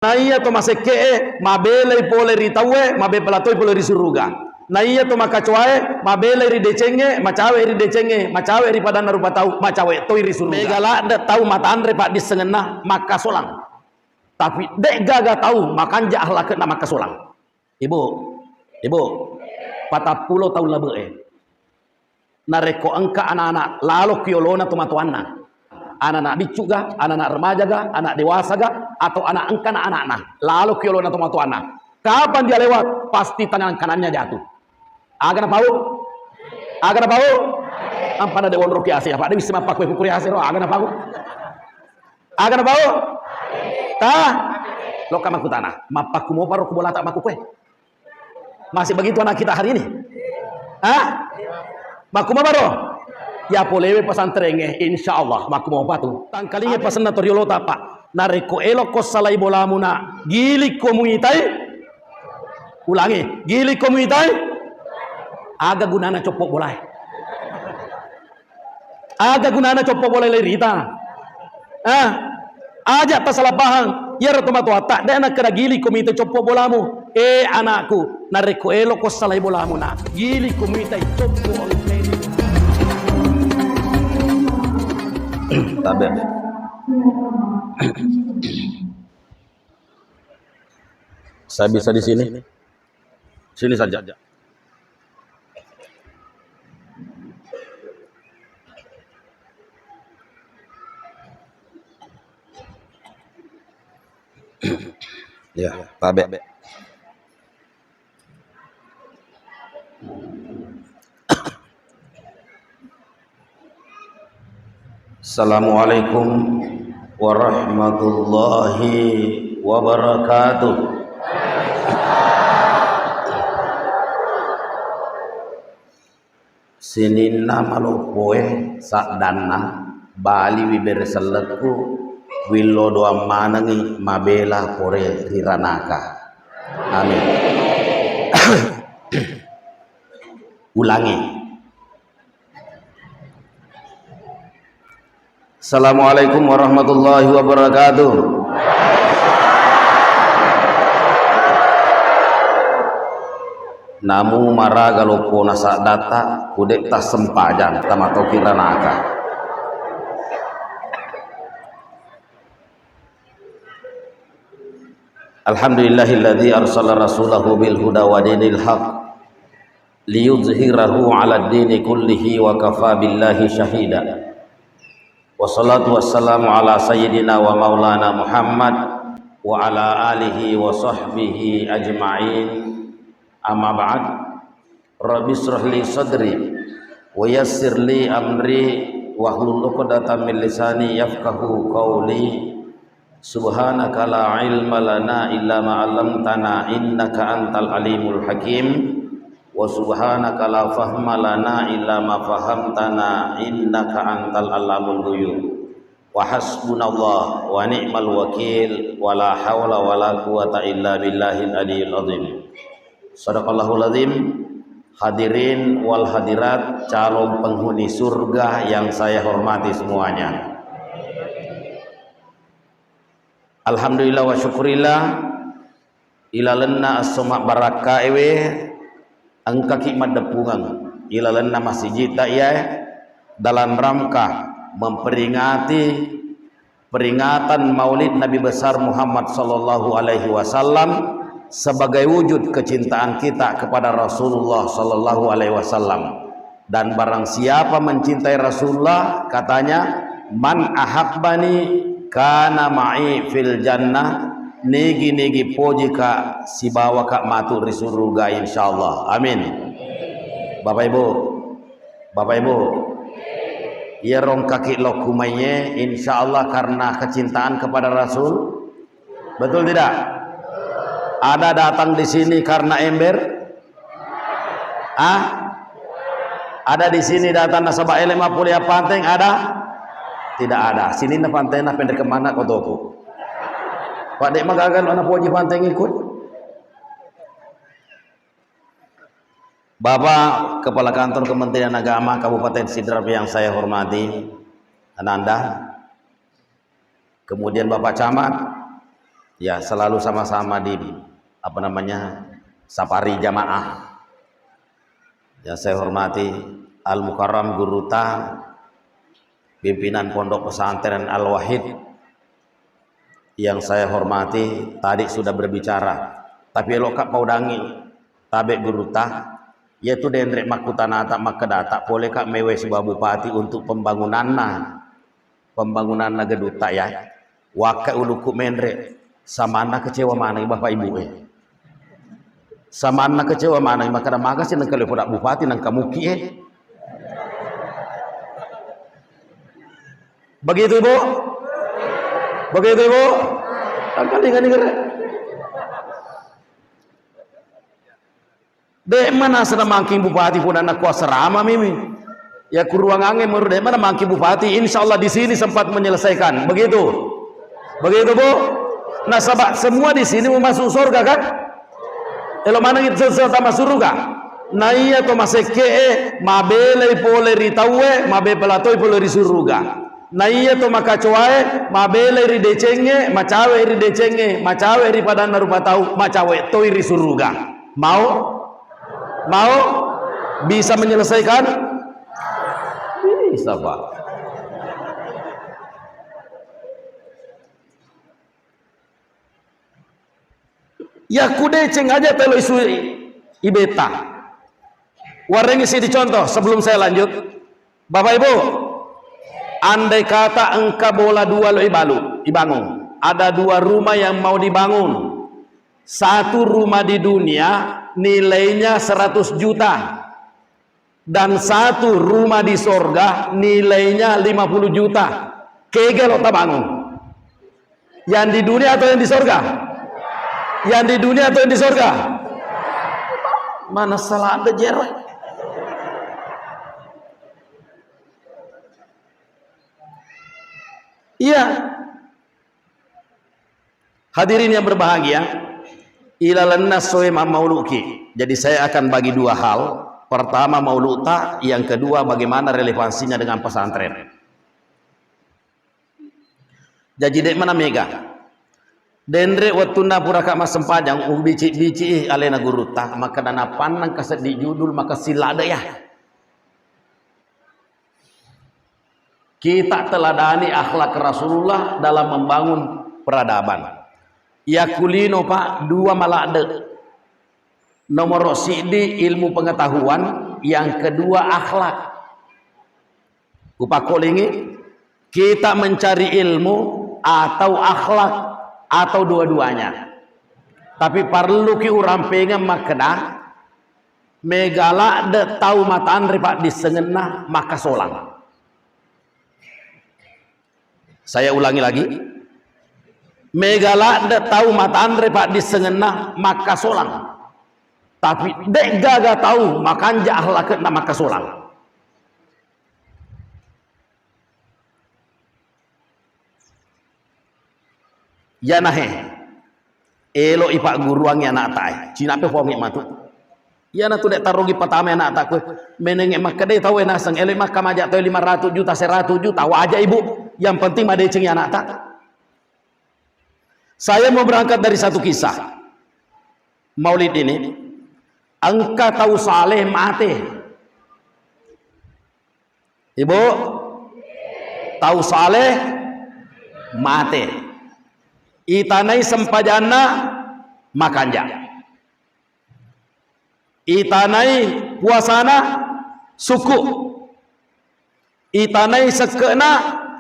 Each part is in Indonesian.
Na iya to maseke mabele pole ritawe mabe pelatoi pole risuruga. Na iya to makacoae mabele ri decenge macawe ri decenge macawe ri padana rupa tau macawe toi risuruga. Megala nda tahu mata andre pak disengena maka solang. Tapi dek gaga tahu makanja ahlak na maka solang. Ibu patah pulau tahun labe nareko angka anak-anak lalu kiolona tomatuanna. Anak-anak bicu ga, anak-anak remaja ga, anak dewasa ga, atau anak angka anak-anak lalu kiolona tomatuanna. Kapan dia lewat pasti tangan kanannya jatuh. Agak apa? Agak apa? Ampana de won roki ase apa? Dia bisa mapak kue kukuri ase ro agak apa? Agak apa? Tah, lo kamaku tanah, mapak kumo paro kubola tak maku kue. Masih begitu anak kita hari ini? Hah? Maku mabaro? Ya polewe pesantrennya, insya Allah maku mau patu. Tangkalinya pesan natoriolo tapa. Nareko elok kos salai bolamuna. Gilik komunitai. Ulangi, gilik komunitai. Aga gunana copok bolai. Aga gunana copok bolai lerita. Aja tak salah paham. Ya rotomato tak dana kena gilik komunitai copok bolamu. Anakku, nareko elok kos salai bolamuna. Gilik komunitai copok oleh tabe. Saya bisa di sini. Sini saja. Ya, tabe. Assalamualaikum warahmatullahi wabarakatuh. Sininna malopoe sakdanna Bali wibereseleku willo doa manangi mabela pore riranaka. Amin. Ulangi. Assalamualaikum warahmatullahi wabarakatuh. Namu maraga lopo nasa data kudek tas sempajan tamato kiranaka. Alhamdulillahilladzi arsala rasulahu bil huda wa dinil haq liyuzhirahu 'ala ad-dini kullihi wa kafa billahi syahida. Wassalatu wassalamu ala sayyidina wa maulana Muhammad wa ala alihi wa sahbihi ajma'in. Amma ba'd. Rabbi shrah li sadri wa yassir li amri wa hlul 'uqdatam min lisani yafqahu qawli. Subhanaka la ilma lana illa ma 'allamtana innaka antal alimul hakim. Wa subhanaka la fahma lana illa ma fahamtana innaka antal allamul ghuyub. Wa hasbunallah wa ni'mal wakil wa la hawla wa la quwata illa billahil aliyil azim. Shadaqallahul azim. Hadirin wal hadirat, calon penghuni surga yang saya hormati semuanya. Alhamdulillah wa syukurillah ilalenna as-soma baraka ewe angka kimat depungan ilalenna masjid ya dalam rangka memperingati peringatan Maulid Nabi besar Muhammad sallallahu alaihi wasallam sebagai wujud kecintaan kita kepada Rasulullah sallallahu alaihi wasallam. Dan barang siapa mencintai Rasulullah, katanya man ahabbani kana ma'i fil jannah. Negi poji ka si bawa kak matur di surga insyaallah. Amin. Bapak Ibu, ya rong kaki lo kumaye insyaallah karena kecintaan kepada Rasul. Betul tidak? Ada datang di sini karena ember? Ada di sini datang nasabah elema pulia panteng ada? Tidak ada. Sini na panteng na pendek kemana kau toku? Pak dek magagal anak poji panteng ikut. Bapak Kepala Kantor Kementerian Agama Kabupaten Sidrap yang saya hormati, Ananda, kemudian Bapak Camat, Ya, selalu sama-sama di apa namanya safari jamaah. Ya, saya hormati Al Mukarram Guru Ta, pimpinan Pondok Pesantren Al Wahid. Yang saya hormati tadi sudah berbicara, tapi elok kak paudangi tabe Guru Ta, yaitu dendrek makutanata makadata boleh kak mewe sebuah bupati untuk pembangunan geduta ya. Waka uluku mendrek samana kecewa mana bapak ibu samana kecewa mana maka makasih nang kalau pudak bupati nang kamuki begitu ibu, begitu ibu, kan dek mana sedang mangking bupati pun anak kuasa rama mimi ya kuruang angin menurut dek mana mangking bupati insyaallah di sini sempat menyelesaikan begitu bu. Nah sahabat semua di sini mau masuk surga kan? Elo mana itu sama surga? Nah iya to maseke mabele pole ritawe mabe pelatoi pole surga. Nah iya to makacoae mabele ri decenge macawe ri decenge macawe ri padana rupa tahu macawe toi ri surga. Mau bisa menyelesaikan? Bisa Pak. Ya kudeceng aja telo isu ibeta. Warnanya sih dicontoh sebelum saya lanjut. Bapak Ibu, andai kata engkau bola dua lo dibangun. Ada dua rumah yang mau dibangun. Satu rumah di dunia nilainya 100 juta. Dan satu rumah di sorga nilainya 50 juta. Kegel tak bangun. Yang di dunia atau yang di sorga? Yang di dunia atau yang di sorga? Mana salah ada jerek. Iya. Hadirin yang berbahagia, ilalanna soema mauluki. Jadi saya akan bagi dua hal. Pertama mauluta, yang kedua bagaimana relevansinya dengan pesantren. Jadi dek mana mega? Dendre watuna puraka mas sempajang bici alena guru ta maka dana panang kaset di judul maka silada ya. Kita teladani akhlak Rasulullah dalam membangun peradaban. Ya kulino Pak dua malade. Nomor sidi ilmu pengetahuan, yang kedua akhlak. Upakolingi kita mencari ilmu atau akhlak atau dua-duanya. Tapi perlu ki urang pengen makna megala de tau mataan ripak disengenah maka solang. Saya ulangi lagi. Megala de tau mataan ripak disengenah maka solang. Tapi dek gaga tahu makan akhlak maka solang. Ya nahe elo ipak guruang ya nak tai cina pe fongi matu ya na tu dek tarugi pertama nak tak menenge makade tahu enasang elo mak kamajak tahu 500 juta 100 juta wajah ibu yang penting made ceng ya nak tak. Saya mau berangkat dari satu kisah Maulid ini. Engkau tahu Saleh mati ibu tahu Saleh mati itanai sempajana makanja itanai puasana suku itanai sekena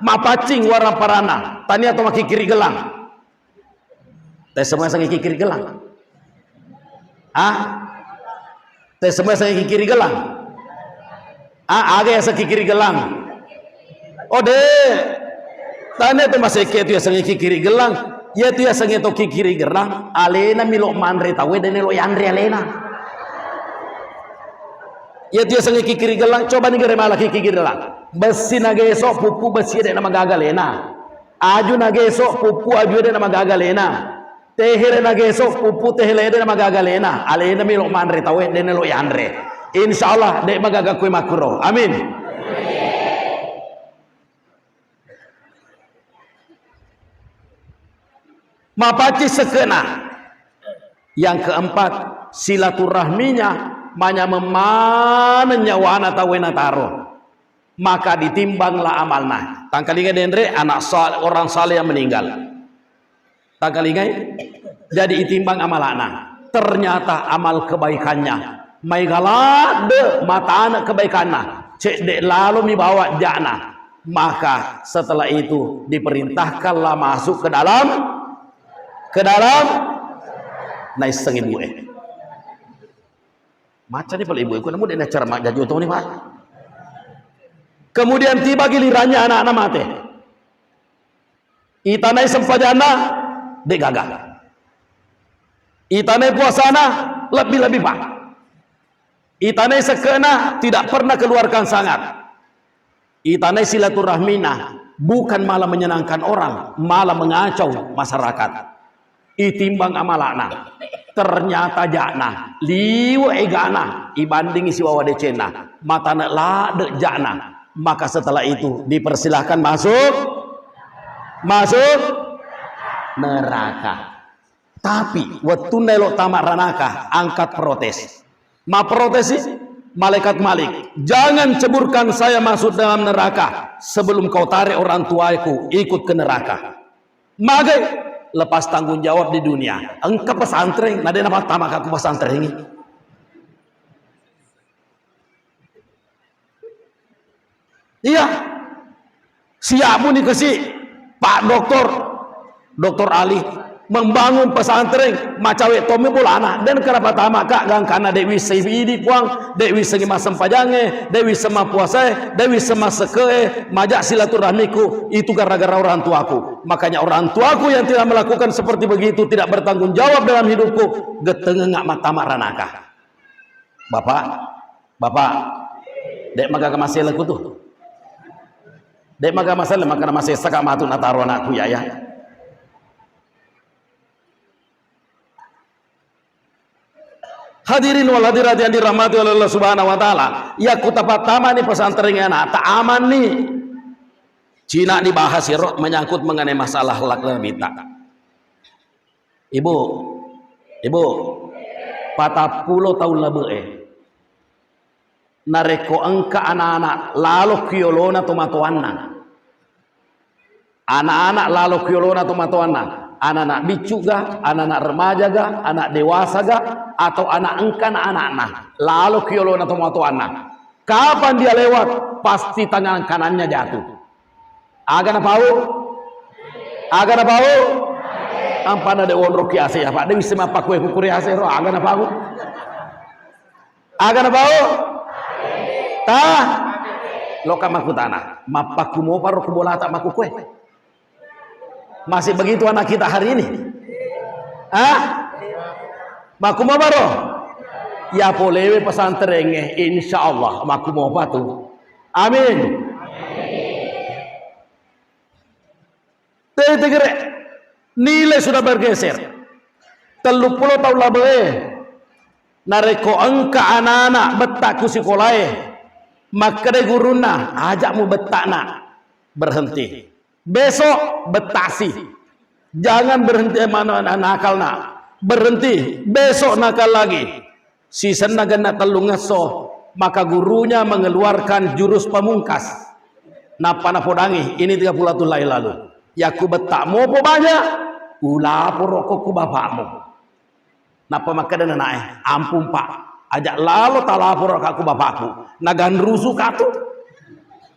mapacing warna parana tani atau maki kiri gelang teh semua sangi kiri gelang teh semua sangi kiri gelang aga ya sangi kiri gelang oh deh tani atau masih itu ya sangi kiri gelang ya tu ya sange to kiri gerang alena milok manre tawe dan elo yandre alena ya tu ya sange kiri gelang coba nih gere malah kiri gelang besi nage esok pupu besi de nama gagalena aju nage esok pupu aju de nama gagalena tehere nage esok pupu tehere de nama gagalena alena milok manre tawe dan elo yandre insyaallah dek magagakui makuro amin. mapaci sekena. Yang keempat, silaturahminya manya memana nyawana tawena taro, maka ditimbanglah amalna. Tangkalingai dendre anak orang saleh yang meninggal. Tangkalingai jadi ditimbang amalana. Ternyata amal kebaikannya mai galade mata anak kebaikannya cek dek lalu mi bawa jana, maka setelah itu diperintahkanlah masuk ke dalam naiseng ibu macam ni pala ibu aku namun dia cara mak jaju ni pak. Kemudian tiba gilirannya anak-anak mati, itanai sempajana dek gagal, itanai puasana lebih pak, itanai sekena tidak pernah keluarkan sangat, itanai silaturahmina bukan malah menyenangkan orang, malah mengacau masyarakat. Itimbang amalana ternyata jakna liwa egana ibanding isi wawa decena matana la de jakna, maka setelah itu dipersilahkan masuk neraka. Tapi waktu nelo tamak ranaka angkat protes, ma protes malaikat Malik, jangan ceburkan saya masuk dalam neraka sebelum kau tarik orang tuaku ikut ke neraka. Magai lepas tanggung jawab di dunia. Engkau pesantren, nade nama tamak aku pesantren ini. Iya, siapun nih kasih Pak Doktor Ali membangun pesantren macawe tomi bulana dan kenapa tamak kak gang karena Dewi Seyidi puang, Dewi Sengima Sempajange, Dewi Sema Puasa, Dewi Sema Seke, majak silaturahmiku itu gara-gara orang tuaku. Makanya orang tuaku yang tidak melakukan seperti begitu tidak bertanggung jawab dalam hidupku, getengengak mata maranaka. Bapak, dek maga kemasih laku tuh. Dek maga masalah makana masih saka matu nataro anakku ya. Hadirin wal hadirat yang dirahmati oleh Allah Subhanahu wa taala. Ya kutapatama nih pesantren anak tak aman nih. Cina dibahas roh menyangkut mengenai masalah akhlak dan bita. Ibu, 40 tahun lebih nareko engka anak-anak lalu kiolona tomatoanna. Anak-anak lalu kiolona tomatoanna. Anak-anak bicu ga, anak-anak remaja ga, anak dewasa ga, atau anak engkan anak-anak lalu kiolona tomatoanna. Kapan dia lewat pasti tangan kanannya jatuh. Agak napau ampana de won roki ase apa de bisa mapak kue kukuri ase ro agak napau tah loka maku tanah mapak kumo paro kubola tak maku kue. Masih begitu anak kita hari ini? Maku mau baro? Ya polewe pesantren insyaallah maku mau patu. Amin. Tegere nilai sudah bergeser. 30 tahun lebih nareko engka anak-anak betak ku sekolahnya, maka de guruna ajakmu betakna berhenti. Besok betasi, jangan berhenti mana nakal nak berhenti. Besok nakal lagi. Sisen nagana telung ngeso, maka gurunya mengeluarkan jurus pamungkas. Napa napodangi ini 30 tahun lalu. Ya ku betakmu apa banyak? Ula porokku bapakmu. Napa maka dan naik? Ampun pak, ajak lalu talapor aku bapakku. Nagan rusuh katu,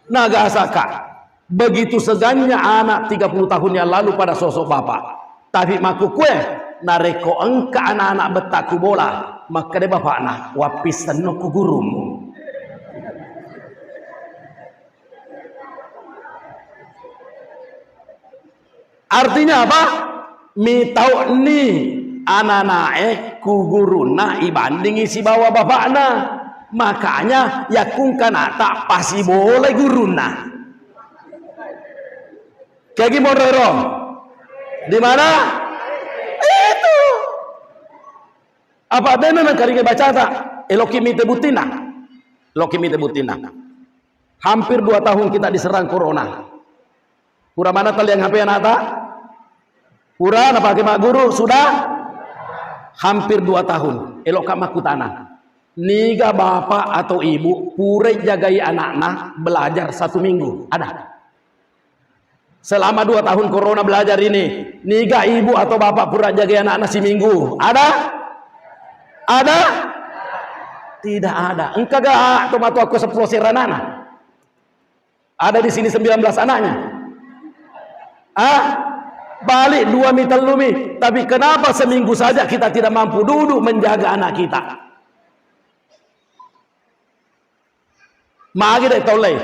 naga asaka. Begitu segannya anak 30 tahun yang lalu pada sosok bapak. Tapi maku kue nareko engka anak-anak betaku bola, maka de bapakna wapisan ku gurumu. Artinya apa? Mi tau ni anak-anak ku guruna ibanding isi bawa bapakna. Makanya yakun kana tak pasti boleh guruna. Kayak gimana dong? Di mana? Itu. Apa ada memang kali baca tak? Elokimi tebutina. Lokimi tebutina. Hampir 2 tahun kita diserang corona. Pura mana tali yang HP anak tak? Pura apa mak guru sudah hampir 2 tahun. Elok kak makutana. Niga bapak atau ibu pure jagai anak-anak belajar 1 minggu. Ada? Selama 2 tahun corona belajar ini, niga ibu atau bapak pura jagai anak-anak seminggu. Ada? Ada? Tidak ada. Engkau gak tomato aku 10 seranana. Ada di sini 19 anaknya. Balik 2 meter lumi. Tapi kenapa seminggu saja kita tidak mampu duduk menjaga anak kita? Magi dek toleh.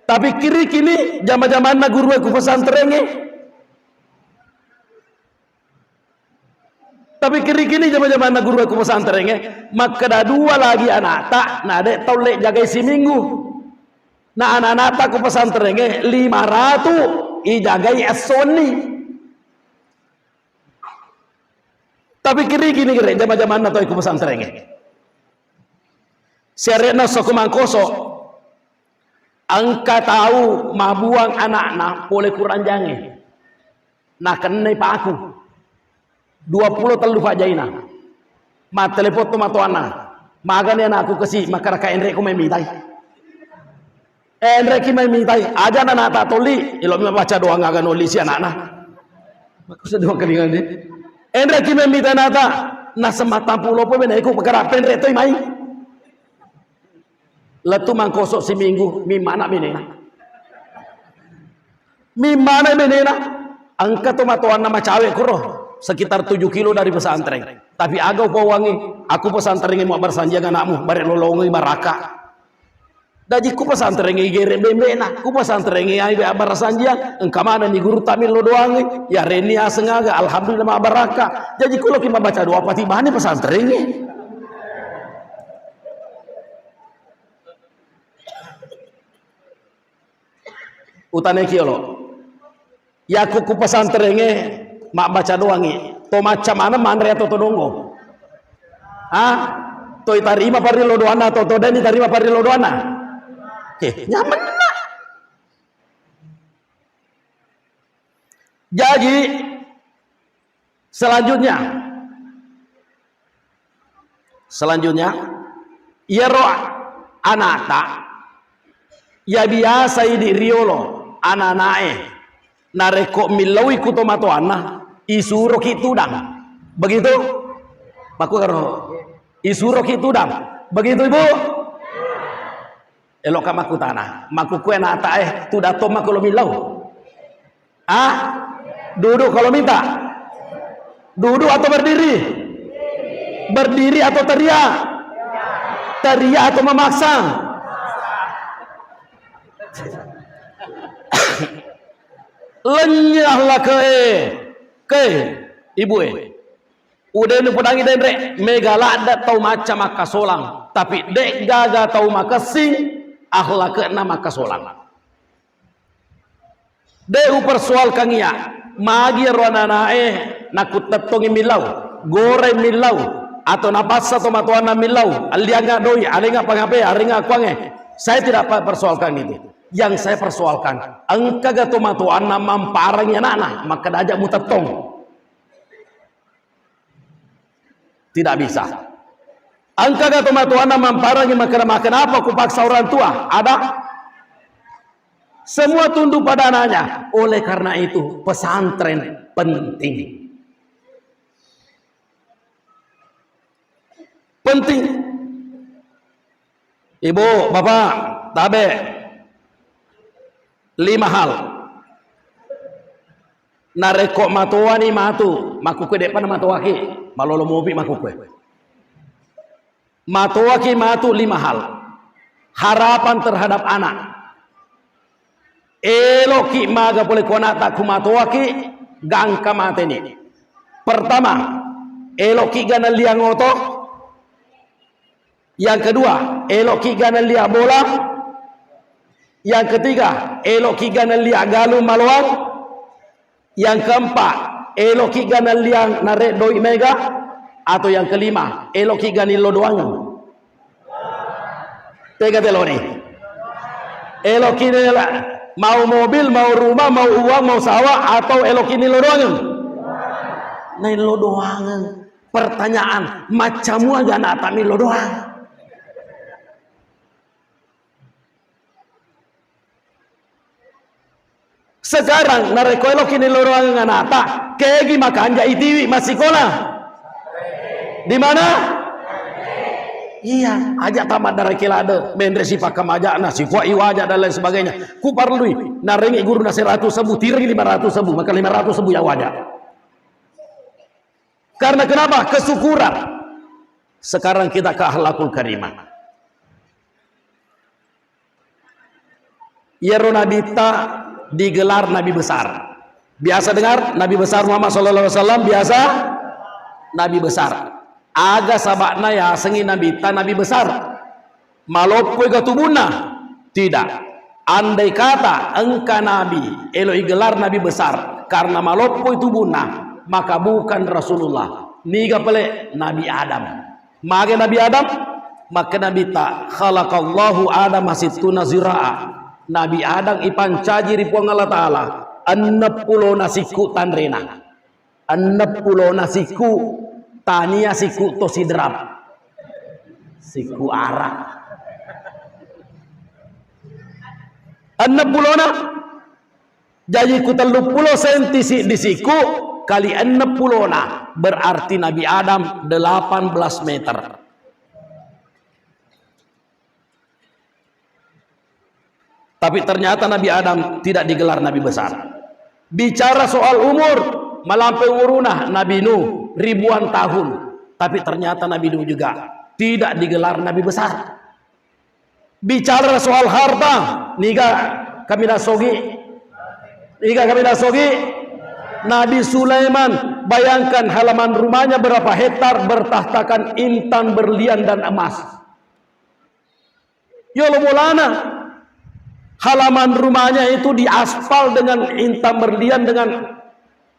Tapi kiri kini zaman-zaman na guru aku pesantren ni. Tapi kiri kini zaman-zaman na guru aku pesantren ni. Maka ada 2 lagi anak tak. Nah dek toleh jaga seminggu. Nah anak-anak tak aku pesantren ni 500 ijagai esoni. Tapi kiri gini kira zaman-zaman na to aku pesantren ni. Serena sokumangkoso. Angka tahu mabuang anak-anak boleh kurang jange. Nah kena pak aku 20 telu pak jaina. Ma telepon tu matuana. Magani anak aku kasih maka raka Enre ku memitai. Enre ki memitai. Aja anak tak toli. Ilok baca doa ngagan oli si anak-anak. Aku sedang kelingan ni. Enre ki memitai nata. Na semata pulau pun benaiku perkara Enre tu mai. Letu mangkosok seminggu mimana menena. Mimana menena. Angka tu matuan nama cawe kuro sekitar 7 kilo dari pesantren. Tapi agak wangi. Aku pesantren mau bersanjang anakmu bare lolongi baraka. Daji ku pesantren gere bembena. Ku pesantren ai bersanjang engka mana ni guru tamil lo doang ya reni asengaga alhamdulillah ma baraka. Jadi ku loki membaca doa pati bani pesantren ni. Utane kiolo ya kuku pesantren mak baca doangi to macam mana manre atau to dongo to tarima pari lo doana to dani tarima pari lo doana nyaman nah. Jadi selanjutnya ya roh anak tak ya biasa di riolo anak-anae nareko milawi kutomato anak isuro kitudang begitu baku karo isuro kitudang begitu ibu elok kamaku tanah maku kue nata tu dato maku lo milau duduk kalau minta duduk atau berdiri atau teriak atau memaksa lenyahlah ke ibu udah nu pedangi dendre megala ada tau macam maka solang tapi dek gaga tau maka sing akhlak ke maka solang dek persoal kangia magi ronana nakut tetongi milau goreng milau atau napas atau matuana milau alianga doi alinga pangape alinga kuange saya tidak persoalkan itu. Yang saya persoalkan, engkau gato matuan nama parangnya anak maka dajak mutetong. Tidak bisa. Engkau gato matuan nama parangnya maka kenapa aku paksa orang tua? Ada? Semua tunduk pada anaknya. Oleh karena itu pesantren penting. Penting. Ibu, bapak, tabe. 5 hal nareko matuani matu makuke depan matuaki malolo mobi makuke matuaki matu 5 hal harapan terhadap anak eloki maga boleh konata kumatuaki gangka mateni pertama eloki gana liang oto yang kedua eloki gana liang bola yang ketiga, elok kigan liak galu maluang. Yang keempat, elok kigan liang narek doi mega. Atau yang kelima, elok kigan lo doang. Tega teloni. Elok kini mau mobil, mau rumah, mau uang, mau sawah atau elok kini lo doang. Nai lo doang. Pertanyaan, macamu aja nak tami lo doang. Sekarang narekoelo kini lo doang nganata. Kegi makan jai tiwi masih kola. Di mana? Iya, ajak tamat dari kilade, mendresi pakam aja nasi kuah iwaja dan lain sebagainya. Ku parlui, narengi guru nasi 100.000, tirgi 500.000, maka 500.000 ya wajah. Karena kenapa? Kesyukuran. Sekarang kita ke akhlakul karimah. Yeronadita digelar Nabi besar. Biasa dengar Nabi besar Muhammad SAW, biasa Nabi besar. Aga sabakna ya sengi Nabi ta Nabi besar. Malopoi katubuna. Tidak. Andai kata engka Nabi eloi gelar Nabi besar karena malopoi tubuna, maka bukan Rasulullah. Niga pele Nabi Adam. Maka Nabi Adam, maka Nabi ta khalaqallahu Adam sittuna zira'a. Nabi Adam ipancaji ripuang Allah Ta'ala 60 nasiku tanrena. 60 nasiku tania siku to sidrap. Siku arak. 60 na. Jadi ku 30 senti di siku kali 60 na berarti Nabi Adam 18 meter. Tapi ternyata Nabi Adam tidak digelar Nabi besar. Bicara soal umur melampaui umuruna Nabi Nuh ribuan tahun, tapi ternyata Nabi Nuh juga tidak digelar Nabi besar. Bicara soal harta, niga kami nasogi Nabi Sulaiman, bayangkan halaman rumahnya berapa hektar bertahtakan intan, berlian dan emas. Ya Allah Maulana, halaman rumahnya itu diaspal dengan intan, berlian dengan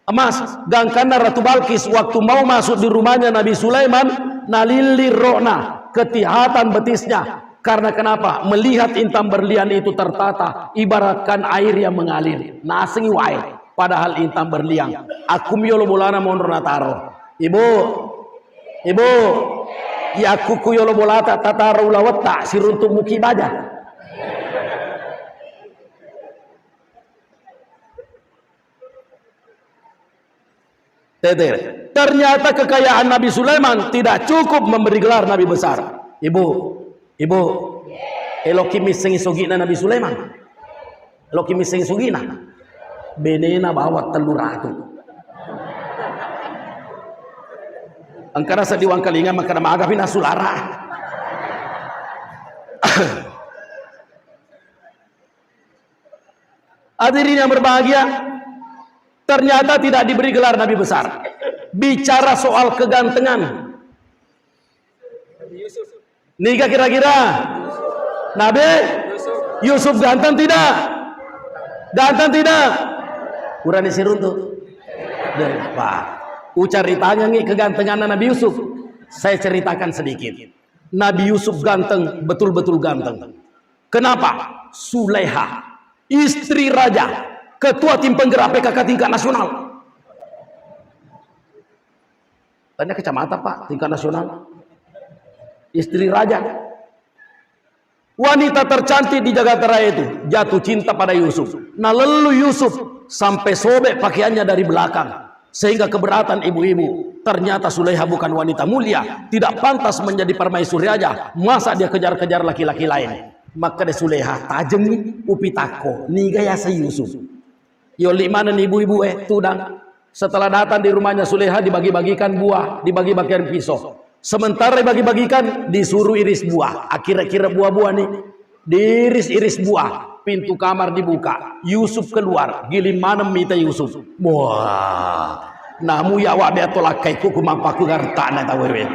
emas. Gangkana Ratu Balkis waktu mau masuk di rumahnya Nabi Sulaiman, nalilir rohna, ketihatan betisnya. Karena kenapa? Melihat intan berlian itu tertata ibaratkan air yang mengalir. Nasengi wae. Padahal intan berlian. Aku miyolo bolana mondro nataro. Ibu, ya aku kuyolo bolata tataro ulawata siruntuk muki baja. Ternyata kekayaan Nabi Sulaiman tidak cukup memberi gelar Nabi besar. Ibu, eloki misengi sogina Nabi Sulaiman. Eloki misengi sogina. Benena bawa telur ratu. Angkara sediwang kalinga maka nama agapin asulara. Hadirin yang berbahagia, ternyata tidak diberi gelar Nabi besar. Bicara soal kegantengan, nikah kira-kira Nabi Yusuf ganteng tidak? Ganteng tidak? Kurang disirun tuh. Pak, ucaritanya nih kegantengan Nabi Yusuf. Saya ceritakan sedikit. Nabi Yusuf ganteng, betul-betul ganteng. Kenapa? Sulaiha, istri raja, ketua tim penggerak PKK tingkat nasional. Tanya kecamatan Pak, tingkat nasional. Istri raja, wanita tercantik di jagat raya itu jatuh cinta pada Yusuf. Nah lalu Yusuf sampai sobek pakaiannya dari belakang sehingga keberatan ibu-ibu. Ternyata Sulaiha bukan wanita mulia, tidak pantas menjadi permaisuri raja. Masa dia kejar-kejar laki-laki lain? Maka dia Sulaiha tajem upitako niga ya se Yusuf. Yo mana nih ibu-ibu tudang. Setelah datang di rumahnya Sulaiha dibagi-bagikan buah, dibagi-bagikan pisau. Sementara dibagi-bagikan disuruh iris buah. Akhir-akhir buah-buah nih diiris-iris buah. Pintu kamar dibuka, Yusuf keluar. Gilim mana minta Yusuf. Wah, namu ya wa betolak kaiku kumampaku gartana tawewe.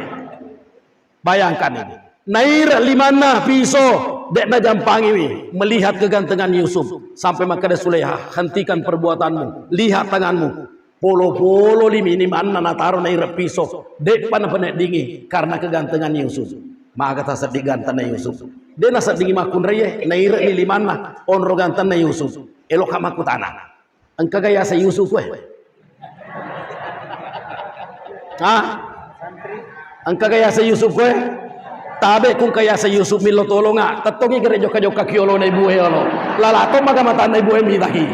Bayangkan ini. Nair limana pisau dek na jampangi melihat kegantengan Yusuf sampai maka ada Sulaiha, hentikan perbuatanmu, lihat tanganmu. Polo-polo limi ini mana nataro nair pisau dek pana penek dingi karena kegantengan Yusuf. Maka tak sedih ganteng Yusuf. Dia nasa dingi makun raya nair ni limana onro ganteng Yusuf. Elok hamaku tanah. Engkau gaya sa Yusuf weh. Ah, angka kaya sa Yusuf ko tabe kung kaya sa Yusuf milo tolo nga tatongi gerejo kajo kakiolo na ibuhe olo lalato magamata na ibuhe midahi.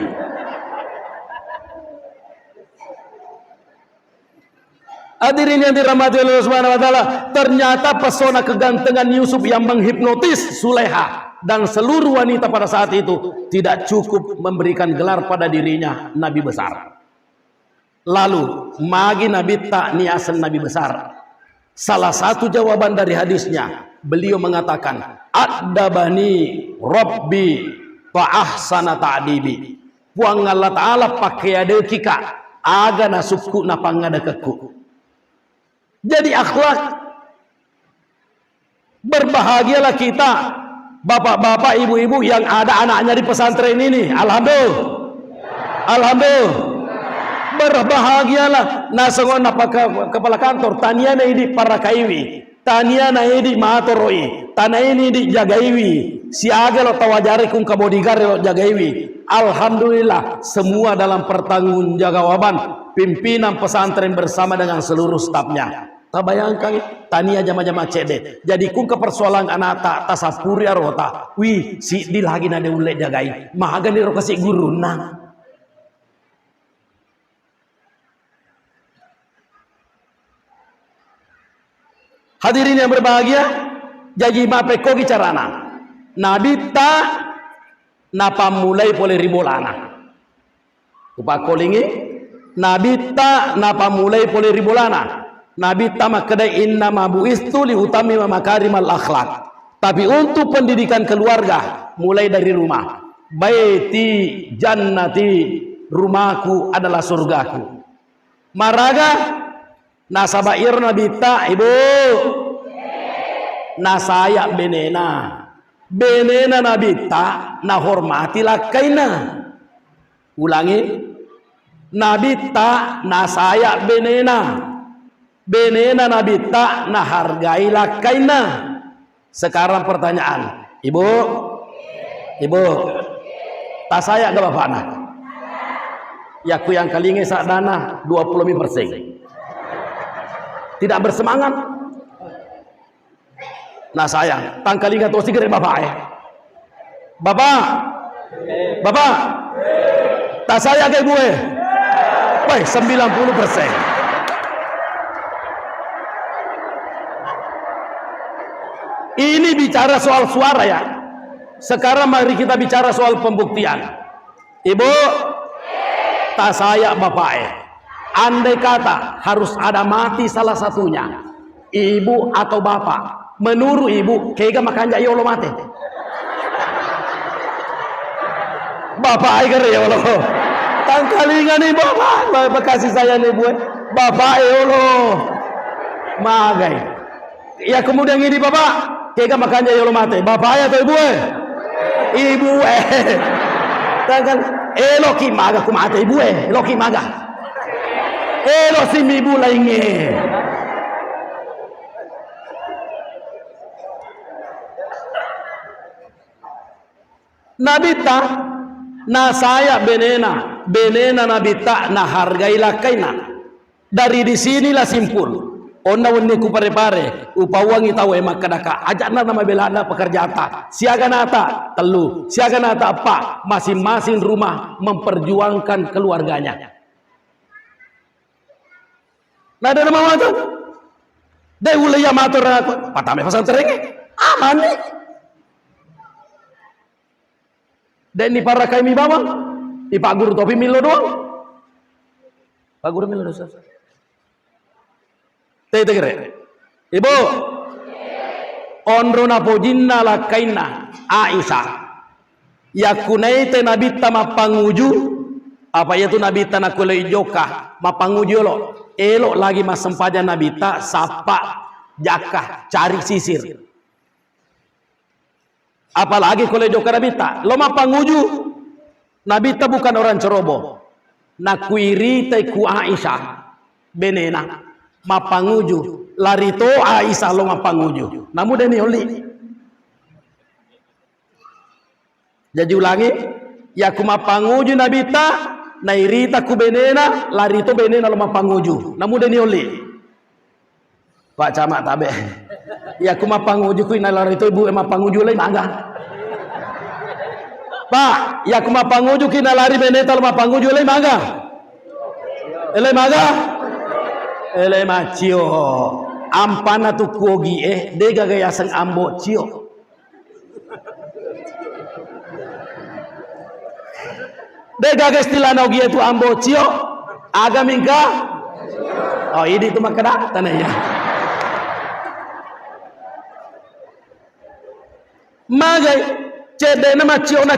Hadirin yang dirahmati Allah Subhanahu wa taala, ternyata pesona kegantengan Yusuf yang menghipnotis Sulaiha dan seluruh wanita pada saat itu tidak cukup memberikan gelar pada dirinya nabi besar. Lalu magi nabi tak niasan nabi besar. Salah satu jawaban dari hadisnya, beliau mengatakan, "Adabani Rabbi fa ahsana ta'dibi." Puang Allah Ta'ala pakai ada kika, aga nasukku na pangadakku. Jadi akhlak, berbahagialah kita bapak-bapak, ibu-ibu yang ada anaknya di pesantren ini. Alhamdulillah, alhamdulillah, berbahagialah. Nasangon kepala kantor taniana ini para kaiwi, taniana ini matoroi, tanah ini di jagaiwi, siaga lo tawajari kung kabodigar lo jagaiwi. Alhamdulillah, semua dalam pertanggungjawaban pimpinan pesantren bersama dengan seluruh stafnya. Tak bayangkan tania jama-jama cede. Jadi kung ke persoalan anak tak tasapuri arota. Wih, si di lagi nade ulek jagai. Mahagan di rokasi guru nah. Hadirin yang berbahagia, jadi mape kogi carana. Nabi ta napa mulai pole ribolana. Upakolingi Nabi ta napa mulai pole ribolana. Nabi tama kedai inna mabuistu li utami makarimal akhlak. Tapi untuk pendidikan keluarga mulai dari rumah. Baiti jannati, rumahku adalah surgaku. Maraga nasabair Nabi ta ibu. Nasaya benena. Benena Nabi ta na hormati lakaina. Ulangi. Nabi ta nasaya benena. Benena Nabi tak nah hargai lakaina. Sekarang pertanyaan, ibu, tak saya ke bapak anak. Yaku yang kalinge sak dana 20%. Tidak bersemangat. Nah sayang, tang kalinga tosi gede bapak Bapak, tak saya ke gue. Wah, 90%. Ini bicara soal suara ya. Sekarang mari kita bicara soal pembuktian. Ibu, tak saya bapak andai kata harus ada mati salah satunya, ibu atau bapak, menurut ibu kega makanya ya Allah mati. Bapak aja ya Allah. Tangkalingan nih bapak kasih saya nih bu. Bapak ya Allah. Magai. Ya kemudian ini bapak. Kega makanya ya lo mati. Bapak atau ibu Ibu Tangan loki maga ku mati ibu loki maga. Lo si ibu lainnya. Nabi ta na saya benena Nabi ta na hargai lakaina. Dari disinilah simpul. Onda wenne ku pare-pare upawangi tahu emak kadaka ajakna nama belanda pekerja apa siaga nata telu siaga nata apa masing-masing rumah memperjuangkan keluarganya. Nah ada nama mata deh ulaya matur aku patame pesantren aman nih dan di para kami bawang di Pak Guru topi milo doang Pak Guru milo doang Tegere. Ibu. Onro na pojinna lakaina Aisyah. Yakunaite Nabi ta mapanguju apa yaitu Nabi ta nakulai joka mapanguju lo. Elok lagi masempaja Nabi ta sapa jakah cari sisir. Apalagi kulai joka Nabi ta lo mapanguju. Nabi ta bukan orang ceroboh. Nakuiri te ku Aisyah benena mapanguju larito Aisyah lo mapanguju namun deni oli jadi ulangi ya ku mapanguju Nabi ta nairita ku benena larito benena lo mapanguju namun deni oli Pak Camat tabe. Ya aku mah panguju ku inalar itu ibu emang panguju lain mangga. Pak, ya aku mah panguju ku inalari benetal mah panguju lain mangga. Elai mangga. Elai macio. Ampana tu kuogi de gagaya sang ambo cio. De gagas tilana ogi itu ambo cio. Aga mingka. Oh ini tu makada tanahnya. Magai cede nama ciona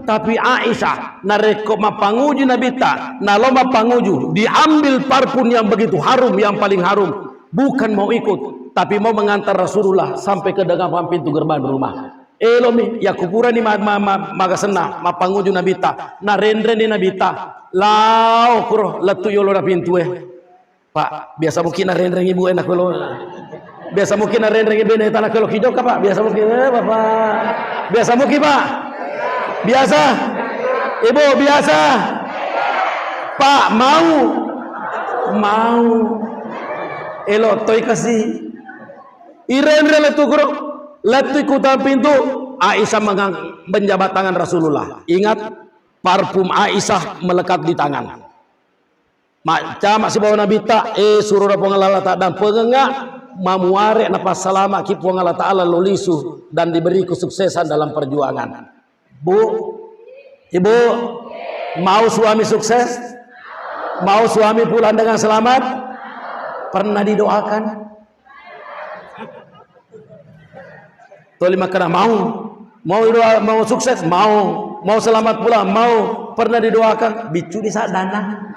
tapi Aisyah nareko mapanguju nabita naloma panguju diambil parfum yang begitu harum yang paling harum bukan mau ikut tapi mau mengantar Rasulullah sampai ke depan pintu gerbang rumah elomi ya kupura ni magasena mapanguju nabita narendre ni nabita lao kuro latu yolo na pintu Pak biasa mungkin narendre ibu enak lo biasa mungkin narendeng ibu ini tanah kalau hijau Pak biasa mungkin Bapak biasa mungkin Pak biasa Ibu biasa Pak mau elo toy kasih irendre letu kuro letu ikutan pintu Aisyah menjabat tangan Rasulullah ingat parfum Aisyah melekat di tangan macam masih bawa nabita suruh pengelala tak dan pengengak mamuare napas salama kipu Allah Ta'ala lolisu dan diberi kesuksesan dalam perjuangan. Bu, ibu mau suami sukses? Mau suami pulang dengan selamat? Pernah didoakan? Tolima kena mau sukses? Mau selamat pulang? Mau pernah didoakan? Bicu di saat dana.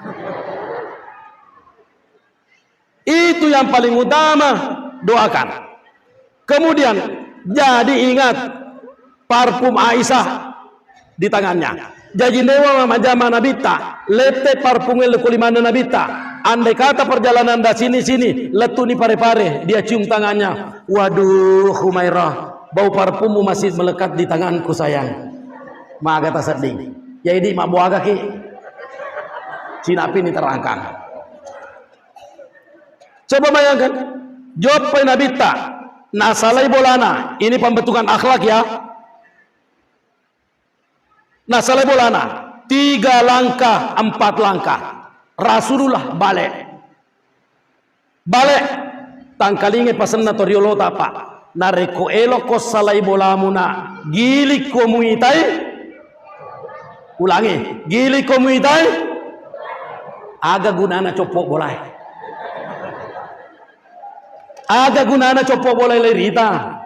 Itu yang paling utama doakan. Kemudian jadi ingat parfum Aisyah di tangannya. Jadi dewa majama nabita lete parfum lekulimana nabita. Andai kata perjalanan dari sini letuni pare-pare dia cium tangannya. Waduh Humairah, bau parfummu masih melekat di tanganku sayang. Magata sedih. Jadi mak buaga ki cinapi ini terangkan. Coba bayangkan, jawab penabita, nasalai bolana, ini pembentukan akhlak ya. Nasalai bolana, 3 langkah, 4 langkah. Rasulullah balik, tangkalinge pasen na toriolo tapa, nareko elo kos salai bolamuna, gili komunitai, ulangi, gili komunitai, aga gunana copok bolai. Ada gunanya copo boleh lerita.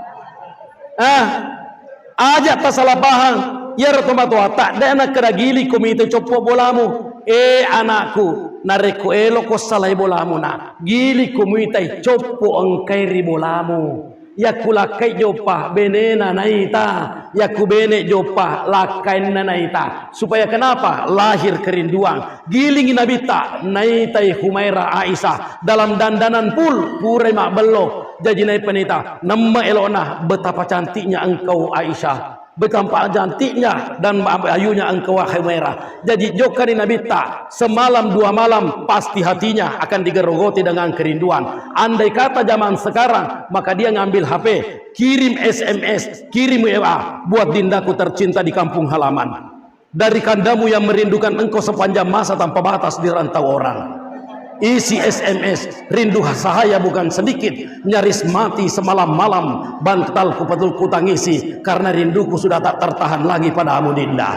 Aja tak salah paham. Ya rotomato tak dana keragili komite copo bolamu. Anakku nareko elo ko salai bolamu na. Gili komite copo angkairi bolamu. Yaku lakai jopa benena naita, yaku bene jopa lakai naita. Supaya kenapa? Lahir kerinduan. Giling nabita naitai Humairah Aisyah dalam dandanan pure mak bello. Jadi nai penita nama elona betapa cantiknya engkau Aisyah. Betapa cantiknya dan ayunya engkau Humairah. Jadi jokani nabita semalam 2 malam pasti hatinya akan digerogoti dengan kerinduan. Andai kata zaman sekarang maka dia ngambil HP, kirim SMS, kirim WA buat dindaku tercinta di kampung halaman. Dari kandamu yang merindukan engkau sepanjang masa tanpa batas di rantau orang. Isi SMS, rindu sahaya bukan sedikit, nyaris mati semalam-malam, bantalku betul ku tangisi karena rinduku sudah tak tertahan lagi padamu dinda.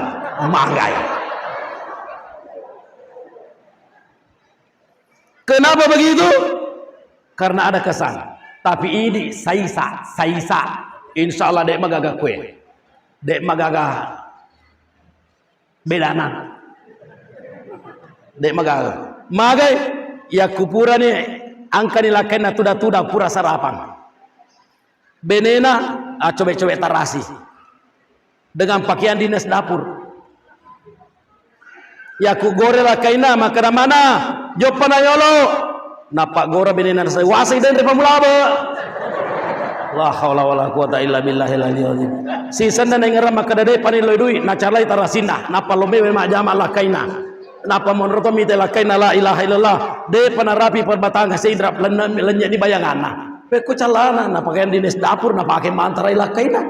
Manggai. Kenapa begitu? Karena ada kesan. Tapi ini saisa. Insya Allah dek magaga kue, dek magaga bedana, dek magaga. Magai ya kupura ni angka nilakai na tuda pura sarapan. Benena cobe-cobe tarasi dengan pakaian dinas dapur. Ya ku gore lakaina maka mana jopan ayolo napak gora benena saya wasai dan repamulaba. La haula wala quwata illa billahil aliyil azim. Sisan na ngara maka dade paniloi dui na carlai tarasina napa lombe mak jama lakaina. Napa menurut mi telakai la ilaha illallah de panarapi perbatang seidra lenya di bayangana pe ku calana na pakaian dinas dapur na pakai mantra ilakaina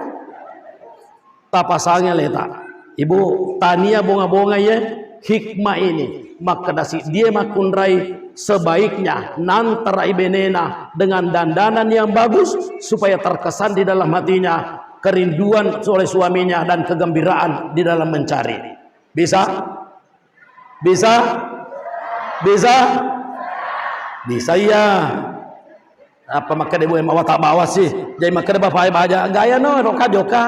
tapasangnya leta ibu tania bunga-bunga ya hikmah ini maka dasi dia makunrai sebaiknya nantara ibenena dengan dandanan yang bagus supaya terkesan di dalam hatinya kerinduan oleh suaminya dan kegembiraan di dalam mencari. Bisa? Bisa? Bisa? Bisa ya. Apa maka dia boleh mawa tak bawa sih? Jadi maka dia bapak aja gaya no roka joka.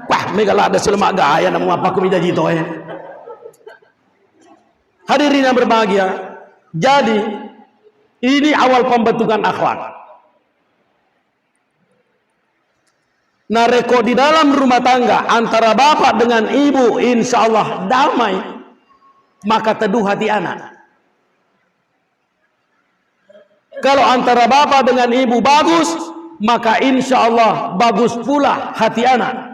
Wah, megala ada selemak gaya namu apa aku menjadi itu ya. Hadirin yang berbahagia. Jadi ini awal pembentukan akhlak. Nah, reko di dalam rumah tangga antara bapak dengan ibu insya Allah damai, maka teduh hati anak. Kalau antara bapak dengan ibu bagus, maka insya Allah bagus pula hati anak.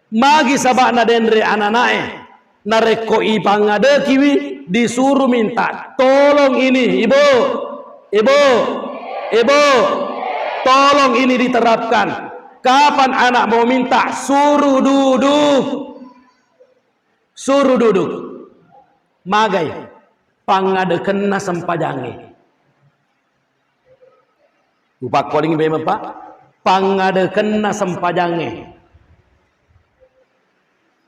Magi sabakna dendre ananae, nareko ipangade kiwi disuruh minta tolong ini ibu, tolong ini diterapkan. Kapan anak mau minta suruh duduk, magai pangadekena sempajange. Lupa calling be Pak, pangadekena sempajange.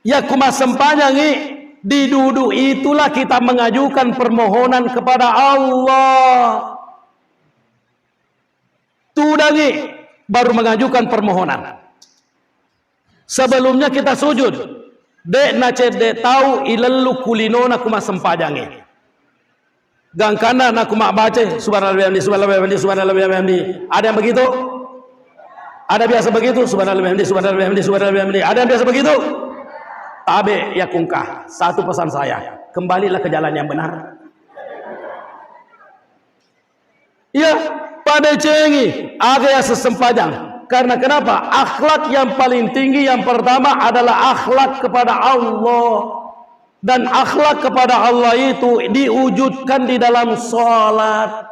Ya kuma sempajange diduduk itulah kita mengajukan permohonan kepada Allah. Tudangi baru mengajukan permohonan. Sebelumnya kita sujud. Dek nacet dek tahu ilelu kulinona kuma sempajange. Gangkana nak kuma baca subhanallah bihamdi. Ada yang begitu? Ada biasa begitu? Subhanallah bihamdi. Ada yang biasa begitu? Tabe ya kungkah. Satu pesan saya, kembalilah ke jalan yang benar. Ya, pada cengi agak sesempajang. Karena kenapa? Akhlak yang paling tinggi yang pertama adalah akhlak kepada Allah. Dan akhlak kepada Allah itu diwujudkan di dalam salat.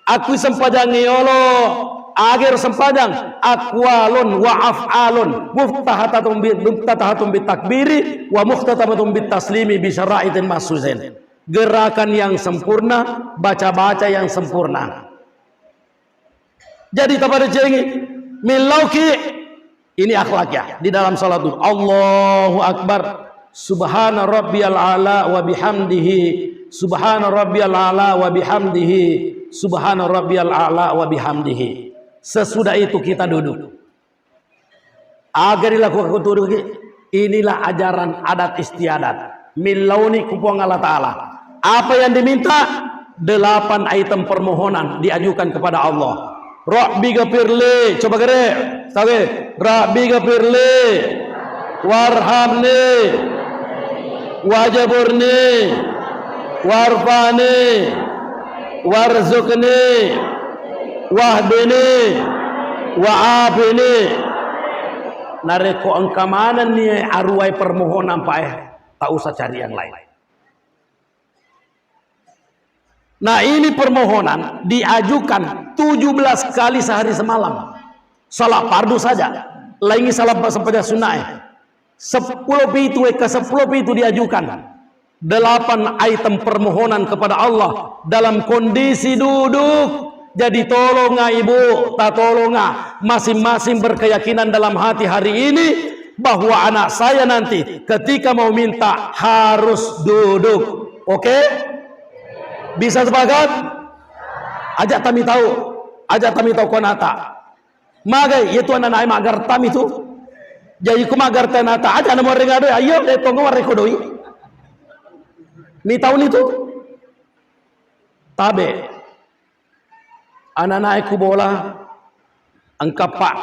Aku sempajangi Allah. Akhir sempajang aqwalun wa af'alun muftatahatun bitakbiri wa muftatahatun bitaslimi bi syara'itin mahsusin. Gerakan yang sempurna, baca-baca yang sempurna. Jadi kepada cengi milauki ini akhlaknya di dalam salat itu. Allahu akbar. Subhana rabbiyal ala wa bihamdihi. Subhana rabbiyal ala wa bihamdihi. Subhana rabbiyal ala wa bihamdihi. Sesudah itu kita duduk. Agar dilakukan duduk. Inilah ajaran adat istiadat. Milauni kupuang Allah Ta'ala. Apa yang diminta? 8 item permohonan diajukan kepada Allah. Rabbi gafirli. Coba kere. Sabe. Rabbi gafirli. Warhamni. Wajaburni. Warfani. Warzukni. Wahdini. Wa'afini. Nareko engkamanan nih arwai permohonan Pak tak usah cari yang lain. Nah ini permohonan diajukan 17 kali sehari semalam. Salat fardu saja. Lainnya salat sampai sunnah. 10 pintu ke 10 pintu diajukan. 8 item permohonan kepada Allah dalam kondisi duduk. Jadi tolonglah ibu, tak tolonglah. Masing-masing berkeyakinan dalam hati hari ini bahwa anak saya nanti ketika mau minta harus duduk. Oke? Bisa sepakat? Ajak kami tahu konata. Magai itu anak naik magar tam itu. Jadi ku magar tenata aja nomor ringado ayo deh tunggu warekodoi. Ni tahun itu. Tabe. Anak naikku bola angka Pak.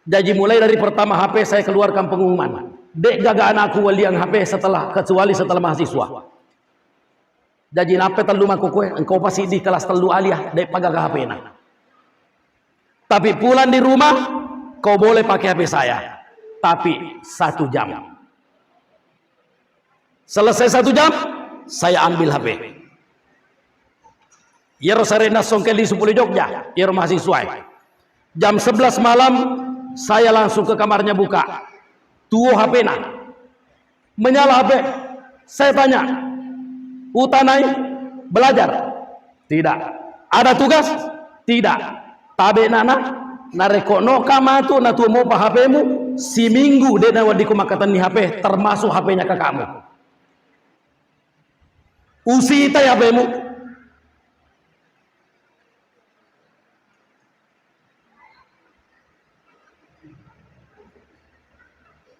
Jadi mulai dari pertama HP saya keluarkan pengumuman. Dek gaga anakku waliang HP kecuali setelah mahasiswa. Jadi nape telu maku kue engkau pasti di kelas telu aliyah dek pagaga HP na. Tapi pulang di rumah kau boleh pakai HP saya. Tapi 1 jam. Selesai 1 jam, saya ambil HP. Yero sarena songkel di Supuli Jogja, yero mahasiswa. Jam 11 malam, saya langsung ke kamarnya buka. Tuo HP na. Menyala HP. Saya tanya, utanai belajar? Tidak. Ada tugas? Tidak. Tabe nana, narekono kamatu na tuo mo pa HP-mu, si minggu de na wadi ko makatan ni HP, termasuk HP-nya kakakmu. Usita ya HP-mu.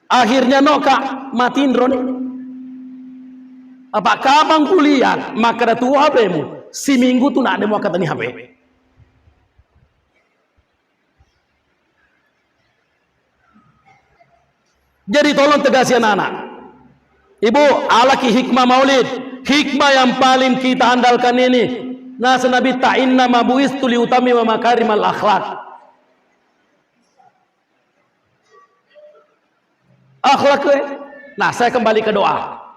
Akhirnya noka matiin drone. Apa kapan kuliah maka datu HP-mu si minggu tu nak ada mau kata ni HP. Jadi tolong tegasi anak-anak. Ibu, alaki hikmah maulid, hikmah yang paling kita andalkan ini. Nas Nabi ta'inna mabuistu liutami wa makarimal akhlak. Akhlak. Nah, saya kembali ke doa.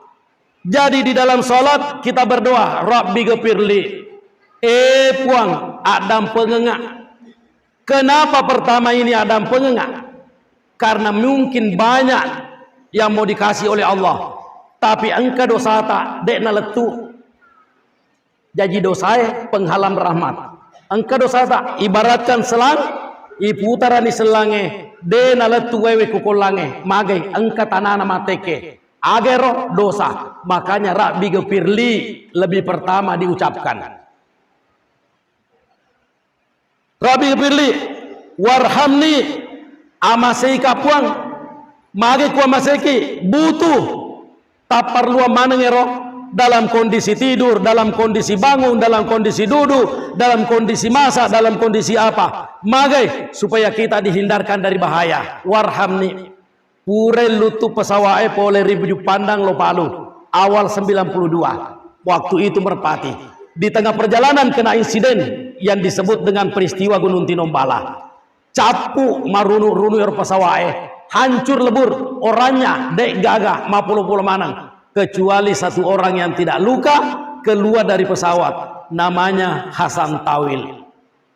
Jadi di dalam salat kita berdoa, Rabbi ghafirli. Puang Adam pengengak. Kenapa pertama ini Adam pengengak? Karena mungkin banyak yang mau dikasih oleh Allah, tapi engkau dosa tak dek na letu. Jadi dosa penghalang rahmat. Engkau dosa tak ibaratkan selang, iputaran di selange de na letu wewe kukolange magai engkau tanana mateke. Agero dosa, makanya Rabbi ghafirli lebih pertama diucapkan. Rabbi ghafirli warhamni amasei kapuang mage ku amaseki butuh tak perlu manengero dalam kondisi tidur, dalam kondisi bangun, dalam kondisi duduk, dalam kondisi masak, dalam kondisi apa mage supaya kita dihindarkan dari bahaya. Warhamni pure lutu pesawae pole ribu pandang lo palu awal 92 waktu itu merpati di tengah perjalanan kena insiden yang disebut dengan peristiwa Gunung Tinombala. Capu marunu-runu pesawae hancur lebur orangnya dek gagah mapulo-pulo manang kecuali satu orang yang tidak luka keluar dari pesawat namanya Hasan Tawil.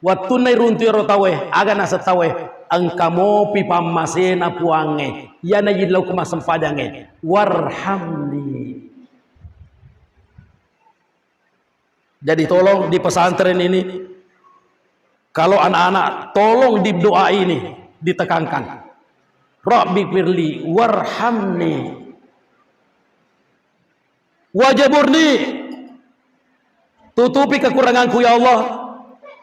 Waktu nai runtu rotawe agak nasa tawe angkamo pipam masena puange yana yidlau kumasem padange warhamni. Jadi tolong di pesantren ini kalau anak-anak tolong di doa ini ditekankan Rabbi firli warhamni wajaburni tutupi kekuranganku ya Allah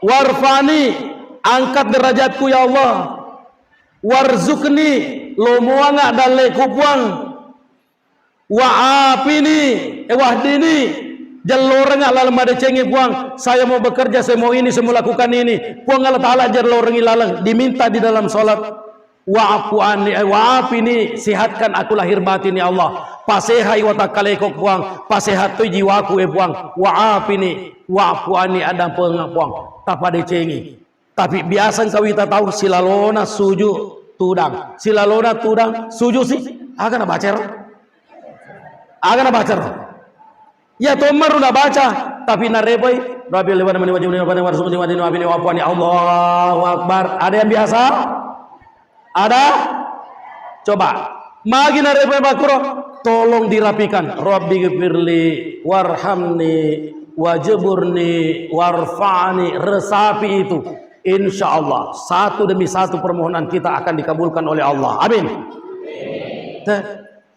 warfani angkat derajatku ya Allah warzukni lomuanga dalle kupuang waafini wahdini jaloreng alal made cengi puang saya mau bekerja saya mau ini saya mau lakukan ini puang Allah Ta'ala jaloreng ilalang diminta di dalam salat wa'afu anni wa'afini sihatkan aku lahir batin ya Allah pasehai wa takaleko puang pasehat tu jiwaku puang wa'afini wa'afu anni ada puang tapade cengi. Tapi biasa kau kita tahu silalona suju tudang, silalona tudang suju sih, agak baca, agak baca. Ya tomar udah baca, tapi narebai, Rabbi lewan mani wajib lewan warzuq ni wadini wabini wafani Allahu Akbar. Ada yang biasa? Ada? Coba, magi narebai bakuro, tolong dirapikan. Rabbi ghafirli warhamni wajiburni warfa'ni resapi itu. Insya Allah satu demi satu permohonan kita akan dikabulkan oleh Allah. Amin.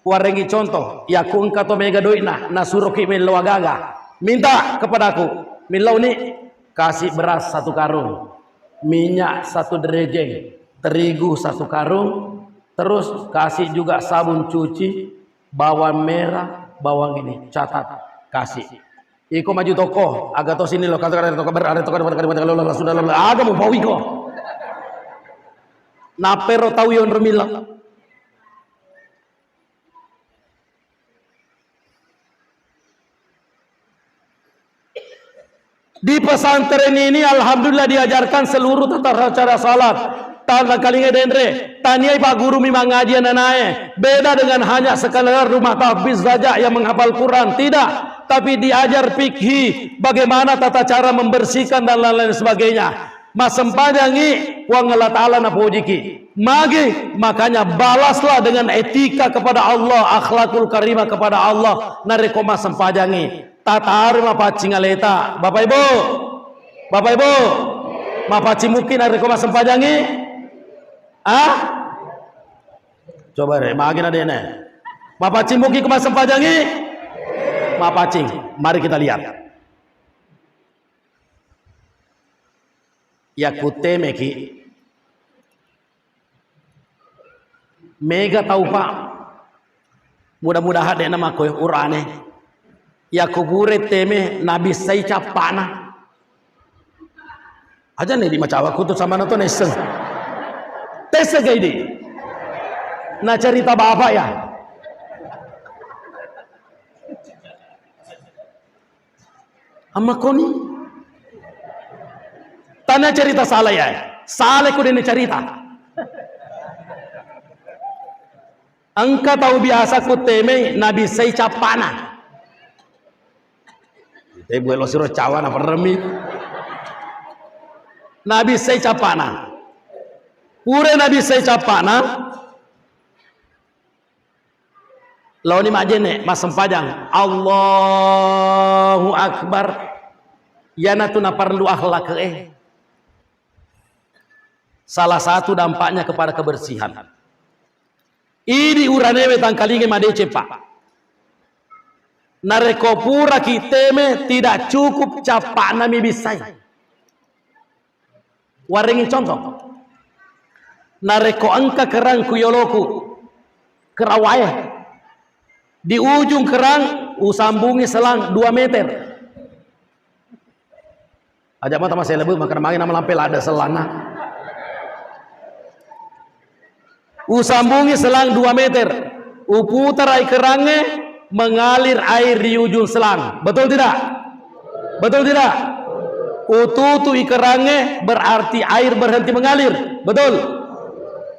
Warengi contoh ya kun kato mega doina nasuroki melawagaga minta kepadaku milau ni kasih beras 1 karung, minyak 1 derejeng, terigu 1 karung, terus kasih juga sabun cuci, bawang merah, bawang ini catat kasih. Iko maju toko, agak tos ini lo kata toko berada toko pada sudah lo agak mau bawi ko. Napero tahu yon remila. Di pesantren ini alhamdulillah diajarkan seluruh tata cara salat. Tanah kalinga dendre, taniai pak guru memang ngajian anaknya. Beda dengan hanya sekadar rumah tahfiz saja yang menghafal Quran, tidak. Tapi diajar fikih, bagaimana tata cara membersihkan dan lain-lain sebagainya. Mas sempadangi, wang Allah Ta'ala na pojiki. Magi, makanya balaslah dengan etika kepada Allah, akhlakul karimah kepada Allah. Nareko mas sempadangi. Tata arima pacing aleta. Bapak Ibu, mapaci mungkin nareko mas sempadangi. Coba deh, magin ada ini. Mapacing mungkin kemas sempadangi. Mapacing, mari kita lihat. Ya kuteme ki. Mega tahu pak. Mudah-mudahan deh nama koy urane. Ya kubure teme nabi sai capana. Aja nih di macawa kutut sama nonton neseng. Tes gaidi. Nah cerita bapak ya. Amma koni. Tanya cerita salah ya. Salah ku ini cerita. Angka tahu biasa ku teme nabi sai capana. Ibu elo siro cawana peremi. Nabi sai capana. Pure nabi sai capana. Lawan ni majene mas sempajang. Allahu Akbar. Yana tu na perlu akhlak Salah satu dampaknya kepada kebersihan. Ini uranewe tangkalinge madece pak. Nareko pura kiteme tidak cukup capana mi bisai. Waringin contoh. Nareko angka kerang kuyoloku kerawaya di ujung kerang usambungi selang 2 meter aja mata masih lebih makan makin nama lampel ada selana usambungi selang 2 meter uputar air kerangnya mengalir air di ujung selang, betul tidak? Ututu ikerangnya berarti air berhenti mengalir, betul?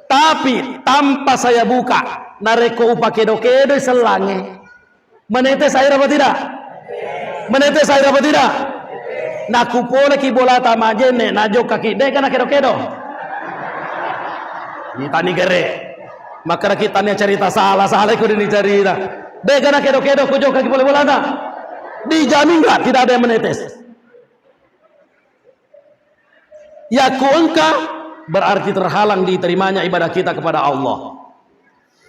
Tapi tanpa saya buka, nareko upakedo-kedo selange. Menetes air apa tidak? Menetes air apa tidak? Naku pole ki bola tamajene najo kaki deka na kedo-kedo. Kita ni gere. Maka kita ni cerita salah ku ini cerita. Deka na kedo-kedo kujo kaki boleh bola tak? Dijamin enggak tidak ada yang menetes? Ya kuangka berarti terhalang diterimanya ibadah kita kepada Allah.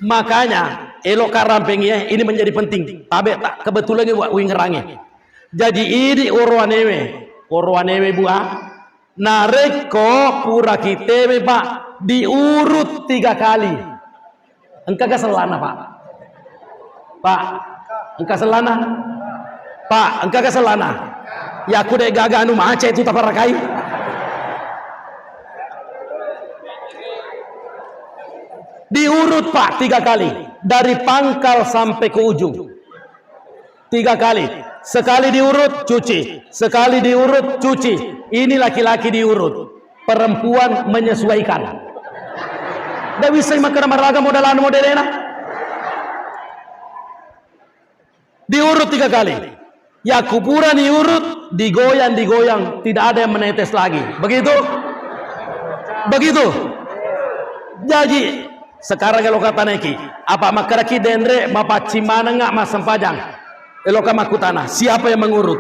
Makanya elok karampeng ya, ini menjadi penting. Tabe tak kebetulan wing ngerange. Jadi ini orwanewe buah. Nareko pura kiteme pak diurut 3 kali. Engkau ke selana pak. Engkau selana. Pak, engkau ke selana. Ya aku dek gaga anu mace itu taparakai. Diurut pak 3 kali dari pangkal sampai ke ujung 3 kali. Sekali diurut cuci, sekali diurut cuci. Ini laki-laki diurut, perempuan menyesuaikan. Dah bisa makan maraga modelan modelena. Diurut 3 kali. Ya kuburan diurut, digoyang, tidak ada yang menetes lagi. Begitu? Jadi sekarang kalau kata neki, apa makaraki dendre mapaci mana nggak mas sempajang, eloka makutana, siapa yang mengurut?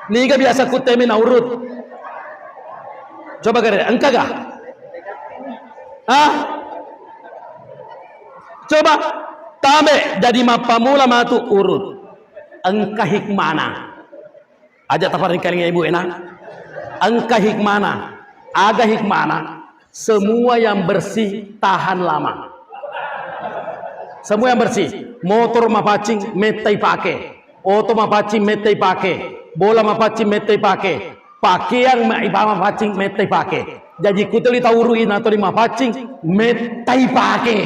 Niga biasa kutemi na urut. Coba kare, engkau gak? Coba tabe jadi mapamula matu urut. Engkau hikmana? Aja tafarin kalian ibu enak. Engkau hikmana? Aga hikmana? Semua yang bersih tahan lama. Semua yang bersih. Motor mapacing metai pake. Oto mapacing metai pake. Bola mapacing metai pake. Pakaian mapacing metai pake. Jadi kuteli tauruin atau di mapacing metai pake.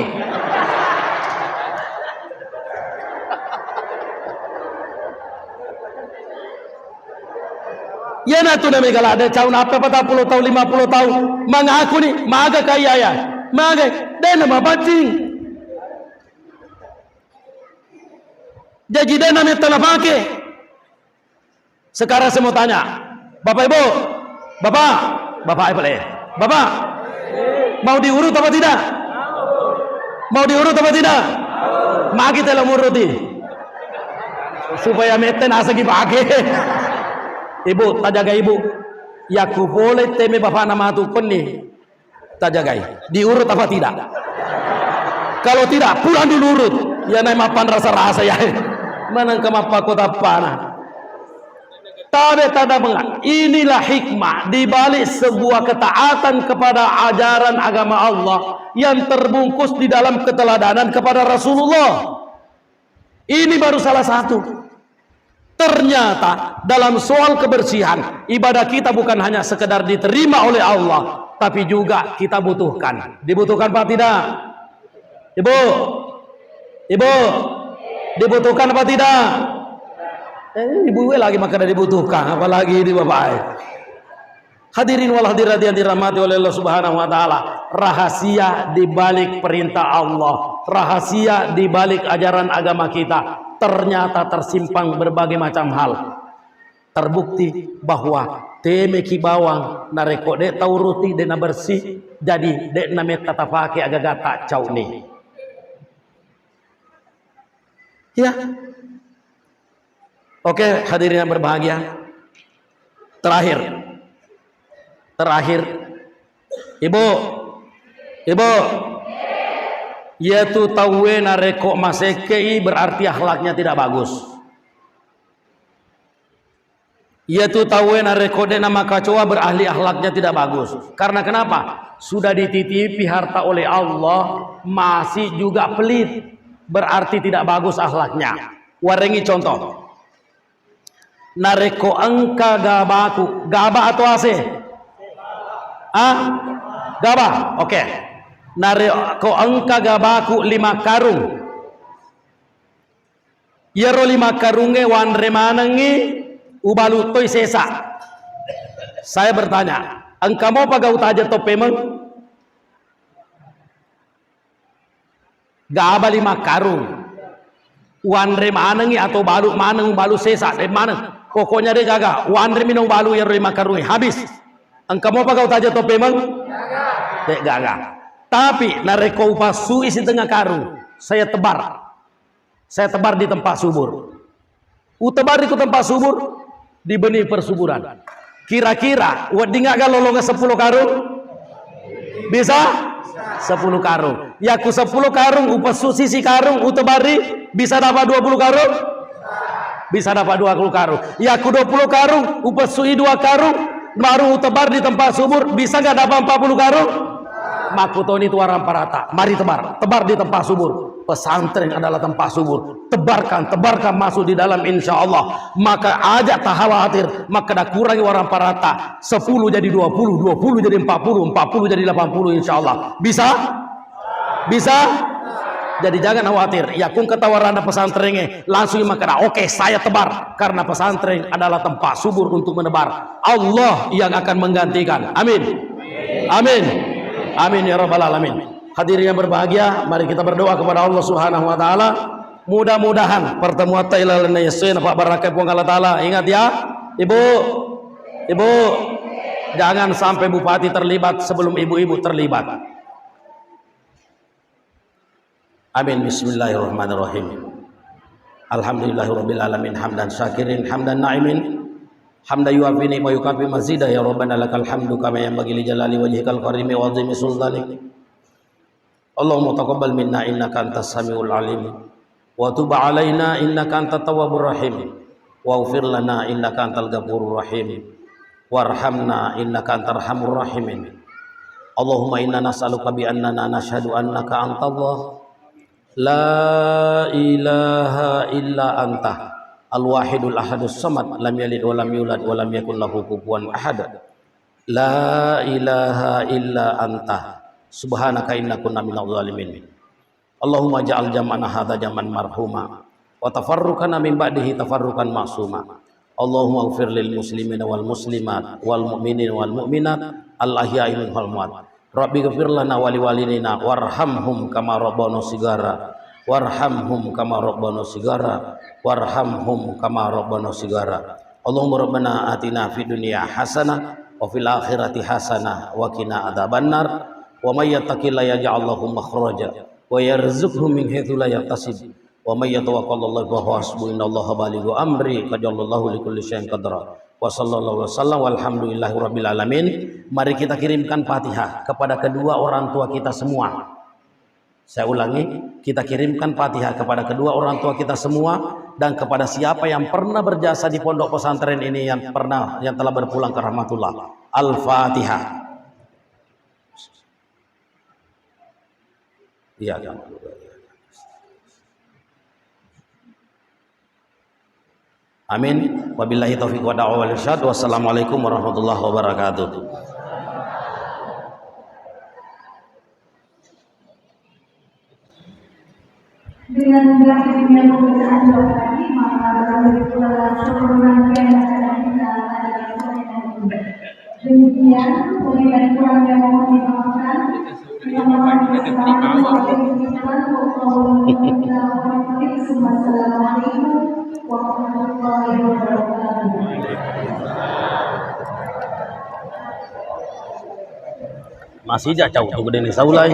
Ya na tu na may galada caun apa 40 tahun 50 tahun mengaku ni maga kaya ya. Maga dan nama bacing. Jadi dan nama tanah pakai. Sekarang saya mau tanya, Bapak Ibu, Bapak Ibu Bapak mau diurut apa tidak? Mau diurut apa tidak? Magi telah muruti supaya meten asagi pakai. Ibu, tak jaga ibu. Ya ku boleh teme bapak nama tu nih. Tak jaga. Diurut apa tidak? Kalau tidak, pulang dulu urut. Ya naik mapan rasa-rasa ya. Mana kemapa kota panah. Tanda mengat. Inilah hikmah di balik sebuah ketaatan kepada ajaran agama Allah yang terbungkus di dalam keteladanan kepada Rasulullah. Ini baru salah satu. Ternyata dalam soal kebersihan, ibadah kita bukan hanya sekedar diterima oleh Allah, tapi juga kita butuhkan. Dibutuhkan apa tidak? Ibu, dibutuhkan apa tidak? Ibu lagi maka dibutuhkan, apalagi di bapak. Hadirin wal hadirat yang dirahmati oleh Allah Subhanahu wa taala, rahasia di balik perintah Allah, rahasia di balik ajaran agama kita ternyata tersimpan berbagai macam hal. Terbukti bahwa teme ki bawang nareko dek tauruti dek na bersih, jadi dek na meta tapake agak gata cau ni. Ya. Oke, hadirin yang berbahagia. Terakhir, ibu, yaitu tawe nareko masekei berarti akhlaknya tidak bagus. Yaitu tawe nareko de nama kacoa berahli akhlaknya tidak bagus. Karena kenapa? Sudah dititipi harta oleh Allah, masih juga pelit, berarti tidak bagus akhlaknya. Warengi contoh. Nareko angka gabaku, gaba atau ase? Gaba, oke. Nareko angka gabaku 5 karung. Yero 5 karunge wan remanangi ubalu toy sesa. Saya bertanya, engkau mau pagau taja topemeng? Gaba 5 karung. Wan remanangi atau balu maneng balu sesa de maneng. Pokoknya dia gaga. Wan reminong balu yero 5 karunge habis. Engkau mau pagau taja topemeng? Dek gaga. Tapi nareko upasu isi tengah karung. Saya tebar di tempat subur. Utebar di tempat subur di benih persuburan. Kira-kira wadinga ga lolonga 10 karung? Bisa? 10 karung. Yaku 10 karung upasu sisi karung utebari bisa dapat 20 karung? Bisa dapat 20 karung. Yaku 20 karung upasui 2 karung baru utebar di tempat subur bisa nggak dapat 40 karung? Makutoni tuaran parata. Mari tebar di tempat subur. Pesantren adalah tempat subur. Tebarkan masuk di dalam insya Allah. Maka ajak tak khawatir. Maka dah kurangi orang parata. 10 jadi 20, 20 jadi 40, 40 jadi 80 insya Allah. Bisa? Jadi jangan khawatir. Ya kun ketawaran pesantrennya langsung maka oke saya tebar karena pesantren adalah tempat subur untuk menebar. Allah yang akan menggantikan. Amin ya rabbal alamin. Hadirin yang berbahagia, mari kita berdoa kepada Allah Subhanahu wa taala. Mudah-mudahan pertemuan tailana yesin Pak Barakai Puang Allah taala. Ingat ya, Ibu, jangan sampai bupati terlibat sebelum ibu-ibu terlibat. Amin. Bismillahirrahmanirrahim. Alhamdulillahirabbil alamin hamdan syakirin hamdan na'imin. Hamda yuafini wa yukafi mazida ya rabbana lakal hamdu kama yanbaghi li jalali wajhikal karimi wa azimi sultanik. Allahumma taqabbal minna innaka antas samiul alim wa tub alaina innaka antat tawwabur rahim waghfir lana innaka antal ghafurur rahim warhamna innaka antar arhamur rahimin. Allahumma inna nas'aluka bi annana nashhadu annaka antallah la ilaha illa anta al-wahidul ahadus samad lam yalid wa lam yulad wa lam yakul lahu kufuwan ahad. La ilaha illa anta subhanaka inna kunna minadh dhalimin. Allahumma ja'al jam'ana hadza jam'an marhuma wa tafarruqana min ba'dihi tafarruqan ma'suma. Allahumma ighfir lil muslimina wal muslimat wal mu'minin wal mu'minat al ahya'i minhum wal amwat. Rabbi ighfir lana wa liwalidina warhamhum kama rabbana sigara warhamhum kama rabbana sigara warhamhum kama rabbana sigara. Allahumma rabbana atina fid dunya hasanah wa fil akhirati hasanah wa qina adzabannar. Wa may yattaqillaha yaj'al lahu makhraja wa yarzuqhu min haitsu la yahtasib. Wa may yatawakkalallahu fa huwa hasbuhu innallaha balighu amri qad jallallahu likulli syai'in qadra. Wa sallallahu wasallam walhamdulillahi rabbil alamin. Mari kita kirimkan Fatihah kepada kedua orang tua kita semua. Saya ulangi, kita kirimkan Fatihah kepada kedua orang tua kita semua dan kepada siapa yang pernah berjasa di pondok pesantren ini yang telah berpulang ke rahmatullah. Al-Fatihah. Iya, amin. Wabillahi taufiq wa da'wa wal irsyad. Wassalamualaikum warahmatullahi wabarakatuh. Dengan berakhirnya pemeriksaan doa tadi, maka beralih pula seluruh rangkaian acara kita pada sore hari ini. Demikian, pemilihan kurang yang mohon dimaafkan. Yang mohon disampaikan Wassalamualaikum warahmatullahi wabarakatuh. Masih jauh tuh gede nih saulai.